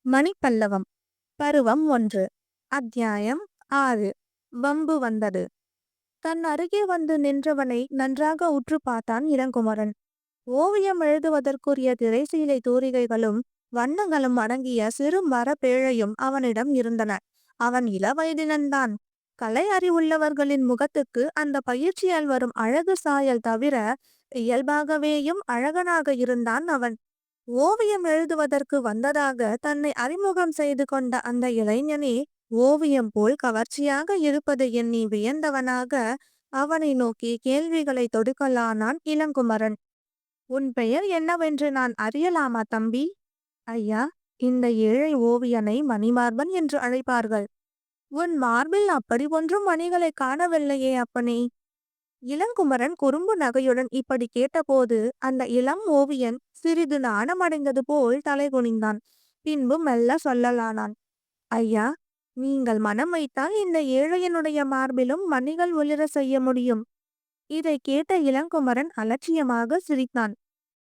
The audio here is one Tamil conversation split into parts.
மணிப்பல்லவம் பருவம் 1 அத்தியாயம் 6 வம்பு வந்தது. தன் அருகே வந்து நின்றவனை நன்றாக உற்று பார்த்தான் இளங்குமரன். ஓவியம் எழுதுவதற்குரிய திரைசீலை தூரிகைகளும் வண்ணங்களும் அடங்கிய சிறு மரப்பேழையும் அவனிடம் இருந்தன. அவன் இளவயதினன்தான். கலை அறிவுள்ளவர்களின் முகத்துக்கு அந்த பயிற்சியால் வரும் அழகு சாயல் தவிர இயல்பாகவேயும் அழகனாக இருந்தான் அவன். ஓவியம் எழுதுவதற்கு வந்ததாக தன்னை அறிமுகம் செய்து கொண்ட அந்த இளைஞனே ஓவியம் போல் கவர்ச்சியாக இருப்பது எண்ணி வியந்தவனாக அவனை நோக்கி கேள்விகளை தொடுக்கலானான் இளங்குமரன். உன் பெயர் என்னவென்று நான் அறியலாமா தம்பி? ஐயா, இந்த ஏழை ஓவியனை மணிமார்பன் என்று அழைப்பார்கள். உன் மார்பில் அப்படி ஒன்றும் மணிகளை காணவில்லையே அப்பனே. இளங்குமரன் குறும்பு நகையுடன் இப்படி கேட்டபோது அந்த இளம் ஓவியன் சிறிது நாணமடைந்தது போல் தலை குனிந்தான். பின்பு மெல்ல சொல்லலானான். ஐயா, நீங்கள் மனம் வைத்தால் இந்த ஏழையனுடைய மார்பிலும் மணிகள் ஒளிர செய்ய முடியும். இதை கேட்ட இளங்குமரன் அலட்சியமாக சிரித்தான்.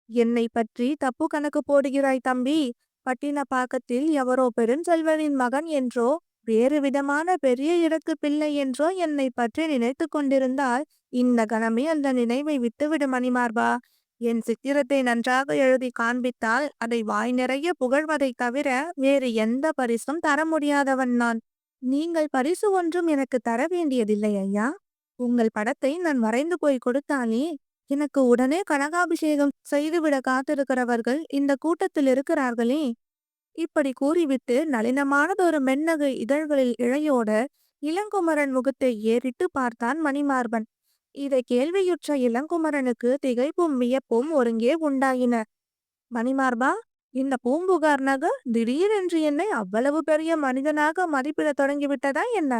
என்னை பற்றி தப்பு கணக்கு போடுகிறாய் தம்பி. பட்டினப்பாக்கத்தில் எவரோ பெருஞ்செல்வரின் மகன் என்றோ வேறு விதமான பெரிய இடத்து பிள்ளை என்றோ என்னை பற்றி நினைத்து கொண்டிருந்தால் இந்த கணமே அந்த நினைவை விட்டுவிடு மணிமார்பா. என் சித்திரத்தை நன்றாக எழுதி காண்பித்தால் அதை வாய் நிறைய புகழ்வதைத் தவிர வேறு எந்த பரிசும் தர முடியாதவன் நான். நீங்கள் பரிசு ஒன்றும் எனக்கு தர வேண்டியதில்லை ஐயா. உங்கள் படத்தை நான் வரைந்து போய் கொடுத்தாலே எனக்கு உடனே கனகாபிஷேகம் செய்துவிட காத்திருக்கிறவர்கள் இந்த கூட்டத்தில் இருக்கிறார்களே. இப்படி கூறிவிட்டு நளினமானதொரு மென்னகை இதழ்களில் இழையோட இளங்குமரன் முகத்தை ஏறிட்டு பார்த்தான் மணிமார்பன். இதை கேள்வியுற்ற இளங்குமரனுக்கு திகைப்பும் வியப்பும் ஒருங்கே உண்டாயின. மணிமார்பா, இந்த பூம்புகார் நகர் திடீரென்று என்னை அவ்வளவு பெரிய மனிதனாக மதிப்பிடத் தொடங்கிவிட்டதா என்ன?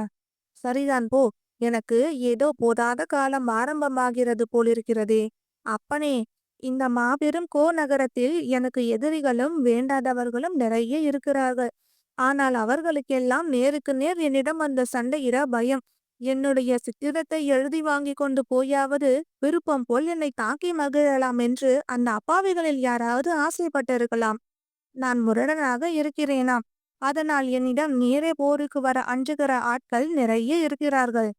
சரிதான் போ. எனக்கு ஏதோ போதாத காலம் ஆரம்பமாகிறது போலிருக்கிறதே. அப்பனே, இந்த மாபெரும் நகரத்தில் எனக்கு எதிரிகளும் வேண்டாதவர்களும் நிறைய இருக்கிறார்கள். ஆனால் அவர்களுக்கெல்லாம் நேருக்கு நேர் என்னிடம் அந்த சண்டையிட பயம். என்னுடைய சித்திரத்தை எழுதி வாங்கி கொண்டு போயாவது விருப்பம் போல் என்னை தாக்கி மகிழலாம் என்று அந்த அப்பாவிகளில் யாராவது ஆசைப்பட்டிருக்கலாம். நான் முரடனாக இருக்கிறேனாம். அதனால் என்னிடம் நேரே போருக்கு வர அஞ்சுகிற ஆட்கள் நிறைய இருக்கிறார்கள்.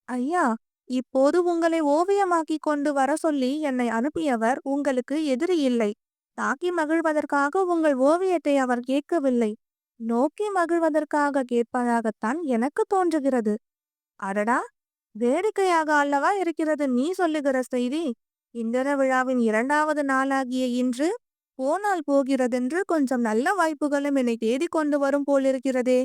ஐயா, இப்போது உங்களை ஓவியமாக்கி கொண்டு வர சொல்லி என்னை அனுப்பியவர் உங்களுக்கு எதிரி இல்லை. தாக்கி மகிழ்வதற்காக உங்கள் ஓவியத்தை அவர் கேட்கவில்லை. நோக்கி மகிழ்வதற்காக கேட்பதாகத்தான் எனக்கு தோன்றுகிறது. அடடா, வேடிக்கையாக அல்லவா இருக்கிறது நீ சொல்லுகிற செய்தி. இந்திர விழாவின் 2வது நாளாகிய இன்று போனால் போகிறதென்று கொஞ்சம் நல்ல வாய்ப்புகளும் என்னை தேடிக் கொண்டு வரும் போலிருக்கிறதே.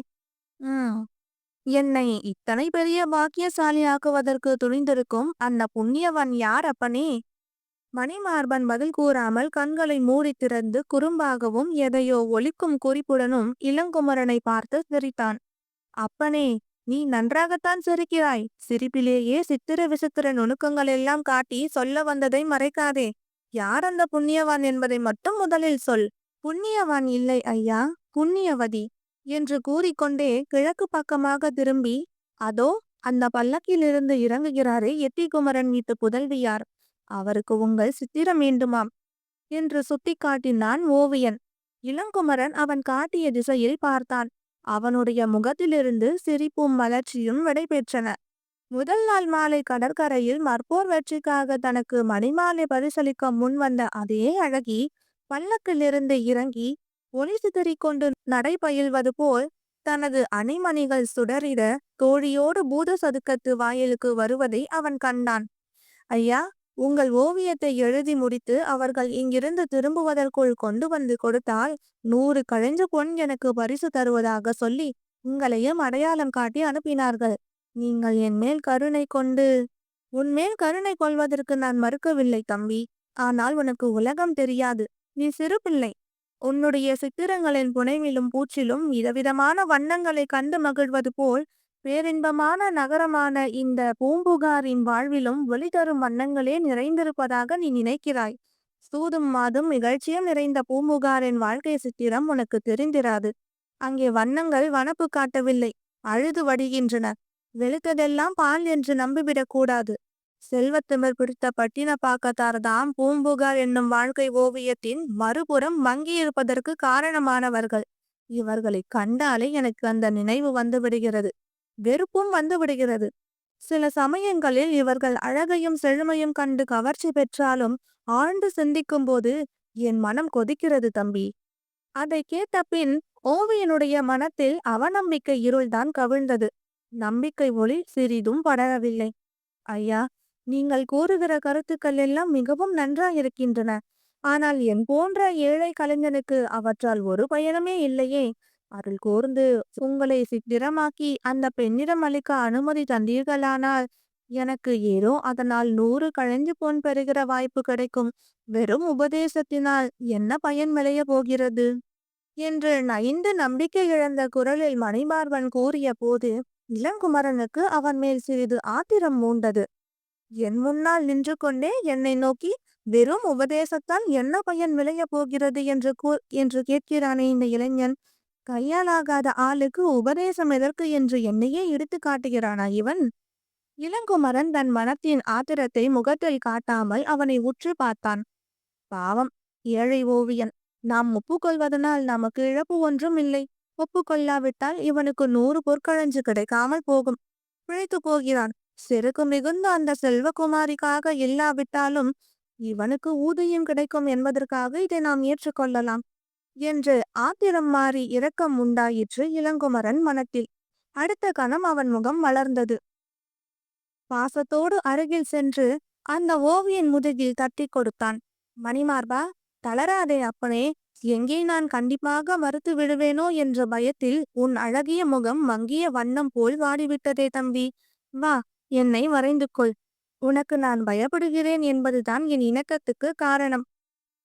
என்னை இத்தனை பெரிய பாக்கியசாலியாக்குவதற்கு துணிந்திருக்கும் அந்த புண்ணியவன் யார் அப்பனே? மணிமார்பன் பதில் கூறாமல் கண்களை மூடி திறந்து குறும்பாகவும் எதையோ ஒலிக்கும் குறிப்புடனும் இளங்குமரனை பார்த்து சிரித்தான். அப்பனே, நீ நன்றாகத்தான் சிரிக்கிறாய். சிரிப்பிலேயே சித்திர விசித்திர நுணுக்கங்கள் எல்லாம் காட்டி சொல்ல வந்ததை மறைக்காதே. யார் அந்த புண்ணியவான் என்பதை மட்டும் முதலில் சொல். புண்ணியவான் இல்லை ஐயா, புண்ணியவதி என்று கூறிக்கொண்டே கிழக்கு பக்கமாக திரும்பி, அதோ அந்த பல்லக்கிலிருந்து இறங்குகிறாரே எட்டிக்குமரன் வீட்டு புதல்வியார், அவருக்கு உங்கள் சித்திரம் வேண்டுமாம் என்று சுட்டிக்காட்டினான் ஓவியன். இளங்குமரன் அவன் காட்டிய திசையில் பார்த்தான். அவனுடைய முகத்திலிருந்து சிரிப்பும் மலர்ச்சியும் விடைபெற்றன. முதல் நாள் மாலை கடற்கரையில் மற்போர் வெற்றிக்காக தனக்கு மணிமாலை பரிசளிக்க முன் வந்த அதே அழகி பல்லக்கிலிருந்து இறங்கி ஒளி சிதறிக்கொண்டு நடை பயில்வது போல் தனது அணிமணிகள் சுடரிட தோழியோடு பூத சதுக்கத்து வாயிலுக்கு வருவதை அவன் கண்டான். ஐயா, உங்கள் ஓவியத்தை எழுதி முடித்து அவர்கள் இங்கிருந்து திரும்புவதற்குள் கொண்டு வந்து கொடுத்தால் 100 கழிஞ்ச பொன் எனக்கு பரிசு தருவதாக சொல்லி உங்களையும் அடையாளம் காட்டி அனுப்பினார்கள். நீங்கள் என் மேல் கருணை கொண்டு. உன்மேல் கருணை கொள்வதற்கு நான் மறுக்கவில்லை தம்பி. ஆனால் உனக்கு உலகம் தெரியாது. நீ சிறு பிள்ளை. உன்னுடைய சித்திரங்களின் புனைவிலும் பூச்சிலும் விதவிதமான வண்ணங்களை கண்டு மகிழ்வது போல் பேரின்பமான நகரமான இந்த பூம்புகாரின் வாழ்விலும் ஒளி தரும் வண்ணங்களே நிறைந்திருப்பதாக நீ நினைக்கிறாய். சூதும் மாதும் நிகழ்ச்சியும் நிறைந்த பூம்புகாரின் வாழ்க்கை சித்திரம் உனக்கு தெரிந்திராது. அங்கே வண்ணங்கள் வனப்பு காட்டவில்லை, அழுது வடிகின்றன. வெளுத்ததெல்லாம் பால் என்று நம்பிவிடக்கூடாது. செல்வத்திமிர் பிடித்த பட்டினப்பாக்கத்தார்தாம் பூம்புகார் என்னும் வாழ்க்கை ஓவியத்தின் மறுபுறம் மங்கியிருப்பதற்கு காரணமானவர்கள். இவர்களை கண்டாலே எனக்கு அந்த நினைவு வந்து விடுகிறது. வெறுப்பும் வந்து விடுகிறது. சில சமயங்களில் இவர்கள் அழகையும் செழுமையும் கண்டு கவர்ச்சி பெற்றாலும் ஆழ்ந்து சிந்திக்கும் போது என் மனம் கொதிக்கிறது தம்பி. அதை கேட்ட பின் ஓவியனுடைய மனத்தில் அவநம்பிக்கை இருள்தான் கவிழ்ந்தது. நம்பிக்கை ஒளி சிறிதும் படரவில்லை. ஐயா, நீங்கள் கூறுகிற கருத்துக்கள் எல்லாம் மிகவும் நன்றாயிருக்கின்றன. ஆனால் என் போன்ற ஏழை கலைஞனுக்கு அவற்றால் ஒரு பயனுமே இல்லையே. அருள் கூர்ந்து உங்களை சித்திரமாக்கி அந்த பெண்ணிடம் அளிக்க அனுமதி தந்தீர்களானால் எனக்கு ஏதோ அதனால் 100 கழைஞ்சு பொன் பெறுகிற வாய்ப்பு கிடைக்கும். வெறும் உபதேசத்தினால் என்ன பயன் விளைய போகிறது என்று நைந்து நம்பிக்கை இழந்த குரலில் மணிமார்பன் கூறிய போது இளங்குமரனுக்கு அவன் மேல் சிறிது ஆத்திரம் மூண்டது. என் முன்னால் நின்று கொண்டே என்னை நோக்கி வெறும் உபதேசத்தால் என்ன பயன் விளைய போகிறது என்று கேட்கிறானே இந்த இளைஞன். கையாலாகாத ஆளுக்கு உபதேசம் எதற்கு என்று என்னையே இடித்து காட்டுகிறானா இவன்? இளங்குமரன் தன் மனத்தின் ஆத்திரத்தை முகத்தில் காட்டாமல் அவனை உற்று பார்த்தான். பாவம், ஏழை ஓவியன். நாம் ஒப்புக்கொள்வதனால் நமக்கு இழப்பு ஒன்றும் இல்லை. ஒப்புக்கொள்ளாவிட்டால் இவனுக்கு 100 பொற்களஞ்சு கிடைக்காமல் போகும். பிழைத்து போகிறான். செருக்கு மிகுந்த அந்த செல்வகுமாரிக்காக இல்லாவிட்டாலும் இவனுக்கு ஊதியம் கிடைக்கும் என்பதற்காக இதை நாம் ஏற்றுக்கொள்ளலாம் என்று ஆத்திரம் மாறி இரக்கம் உண்டாயிற்று இளங்குமரன் மனத்தில். அடுத்த கணம் அவன் முகம் மலர்ந்தது. பாசத்தோடு அருகில் சென்று அந்த ஓவியன் முதுகில் தட்டி கொடுத்தான். மணிமார்பா, தளராதே அப்பனே. எங்கே நான் கண்டிப்பாக மறுத்து விடுவேனோ என்ற பயத்தில் உன் அழகிய முகம் மங்கிய வண்ணம் போல் வாடிவிட்டதே தம்பி. வா, என்னை வரைந்து கொள். உனக்கு நான் பயப்படுகிறேன் என்பதுதான் என் இணக்கத்துக்கு காரணம்.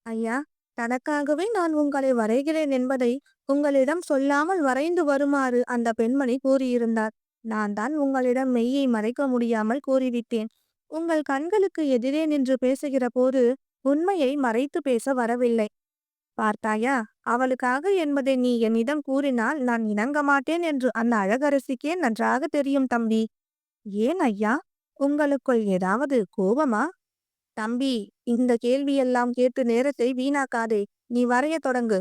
ஐயா, தனக்காகவே நான் உங்களை வரைகிறேன் என்பதை உங்களிடம் சொல்லாமல் வரைந்து வருமாறு அந்த பெண்மணி கூறியிருந்தார். நான் தான் உங்களிடம் மெய்யை மறைக்க முடியாமல் கூறிவிட்டேன். உங்கள் கண்களுக்கு எதிரே நின்று பேசுகிற போது உண்மையை மறைத்து பேச வரவில்லை. பார்த்தாயா, அவளுக்காக என்பதை நீ என்னிடம் கூறினால் நான் இணங்க மாட்டேன் என்று அந்த அழகரசிக்கே நன்றாக தெரியும் தம்பி. ஏன் ஐயா, உங்களுக்குள் ஏதாவது கோபமா? தம்பி, இந்த கேள்வியெல்லாம் கேட்டு நேரத்தை வீணாக்காதே. நீ வரைய தொடங்கு.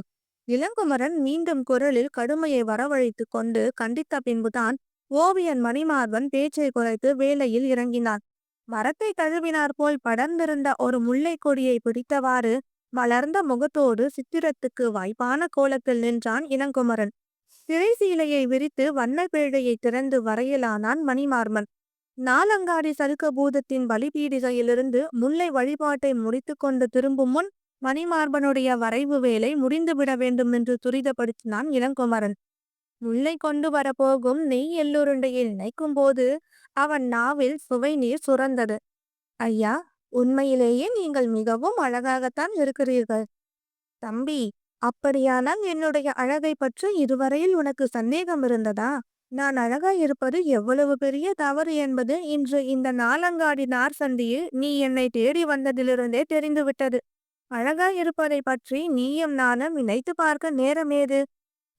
இளங்குமரன் மீண்டும் குரலில் கடுமையை வரவழைத்து கொண்டு கண்டித்த பின்புதான் ஓவியன் மணிமார்பன் பேச்சை குறைத்து வேலையில் இறங்கினான். மரத்தை தழுவினார் போல் படர்ந்திருந்த ஒரு முல்லை கொடியை பிடித்தவாறு மலர்ந்த முகத்தோடு சித்திரத்துக்கு வாய்ப்பான கோலத்தில் நின்றான் இளங்குமரன். திரைசீலையை விரித்து வண்ண பேழையை திறந்து வரையலானான் மணிமார்பன். நாலங்காடி சதுக்க பூதத்தின் பலிபீடிகையிலிருந்து முல்லை வழிபாட்டை முடித்து கொண்டு திரும்பும் முன் மணிமார்பனுடைய வரைவு வேலை முடிந்துவிட வேண்டும் என்று துரிதப்படுத்தினான் இளங்குமரன். முல்லை கொண்டு வரப்போகும் நெய் எள்ளுருண்டையை நினைக்கும் போது அவன் நாவில் சுவை நீர் சுரந்தது. ஐயா, உண்மையிலேயே நீங்கள் மிகவும் அழகாகத்தான் இருக்கிறீர்கள். தம்பி, அப்படியானால் என்னுடைய அழகை பற்றி இதுவரையில் உனக்கு சந்தேகம் இருந்ததா? நான் அழகாய் இருப்பது எவ்வளவு பெரிய தவறு என்பது இன்று இந்த நாலங்காடி நார் சந்தியில் நீ என்னை தேடி வந்ததிலிருந்தே தெரிந்துவிட்டது. அழகாய் இருப்பதை பற்றி நீயும் நானும் நினைத்து பார்க்க நேரமேது?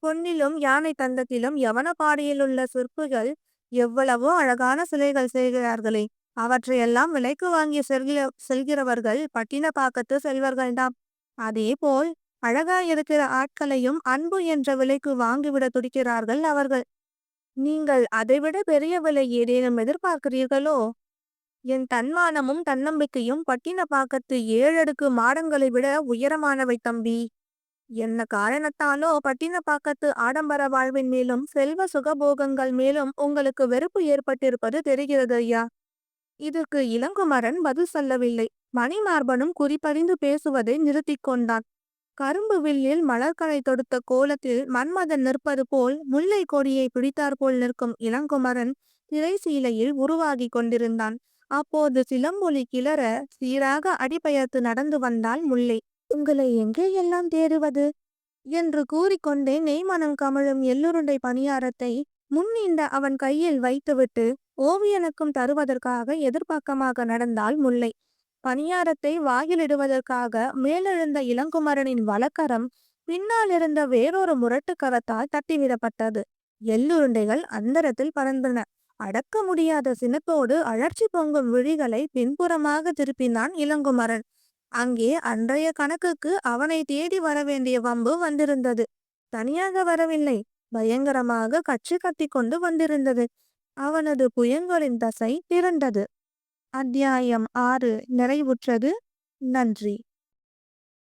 பொன்னிலும் யானை தந்தத்திலும் யவனபாடியிலுள்ள சிற்பிகள் எவ்வளவோ அழகான சிலைகள் செய்கிறார்களே, அவற்றையெல்லாம் விலைக்கு வாங்கி செல்கிறவர்கள் பட்டினப்பாக்கத்து செல்வர்கள்தாம். அதேபோல் அழகாயிருக்கிற ஆட்களையும் அன்பு என்ற விலைக்கு வாங்கிவிட துடிக்கிறார்கள் அவர்கள். நீங்கள் அதைவிட பெரிய விலை ஏதேனும் எதிர்பார்க்கிறீர்களோ? என் தன்மானமும் தன்னம்பிக்கையும் பட்டினப்பாக்கத்து 7 அடுக்கு மாடங்களை விட உயரமானவை தம்பி. என்ன காரணத்தாலோ பட்டினப்பாக்கத்து ஆடம்பர வாழ்வின் மேலும் செல்வ சுகபோகங்கள் மேலும் உங்களுக்கு வெறுப்பு ஏற்பட்டிருப்பது தெரிகிறது ஐயா. இதற்கு இளங்குமரன் பதில் சொல்லவில்லை. மணிமார்பனும் குறிப்பறிந்து பேசுவதை நிறுத்தி கொண்டான். கரும்பு வில்லில் மலர்களை தொடுத்த கோலத்தில் மன்மதன் நிற்பது போல் முல்லை கொடியை பிடித்தாற்போல் நிற்கும் இளங்குமரன் திரைசீலையில் உருவாகி கொண்டிருந்தான். அப்போது சிலம்பொலி கிளற சீராக அடிபெயர்த்து நடந்து வந்தாள் முல்லை. உங்களை எங்கே எல்லாம் தேடுவது என்று கூறிக்கொண்டே நெய்மனம் கமழும் எள்ளுருண்டை பணியாரத்தை முன்னின்ற அவன் கையில் வைத்துவிட்டு ஓவியனுக்கும் தருவதற்காக எதிர்பக்கமாக நடந்தாள் முல்லை. பணியாரத்தை வாயிலிடுவதற்காக மேலெழுந்த இளங்குமரனின் வலக்கரம் பின்னால் இருந்த வேறொரு முரட்டு கரத்தால் தட்டிவிடப்பட்டது. எள்ளுருண்டைகள் அந்தரத்தில் பறந்தன. அடக்க முடியாத சினத்தோடு அழற்சி பொங்கும் விழிகளை பின்புறமாக திருப்பினான் இளங்குமரன். அங்கே அன்றைய கணக்குக்கு அவனை தேடி வரவேண்டிய வம்பு வந்திருந்தது. தனியாக வரவில்லை. பயங்கரமாக கச்சு கத்திக்கொண்டு வந்திருந்தது. அவனது புயங்களின் தசை திரண்டது. அத்தியாயம் 6 நிறைவுற்றது. நன்றி.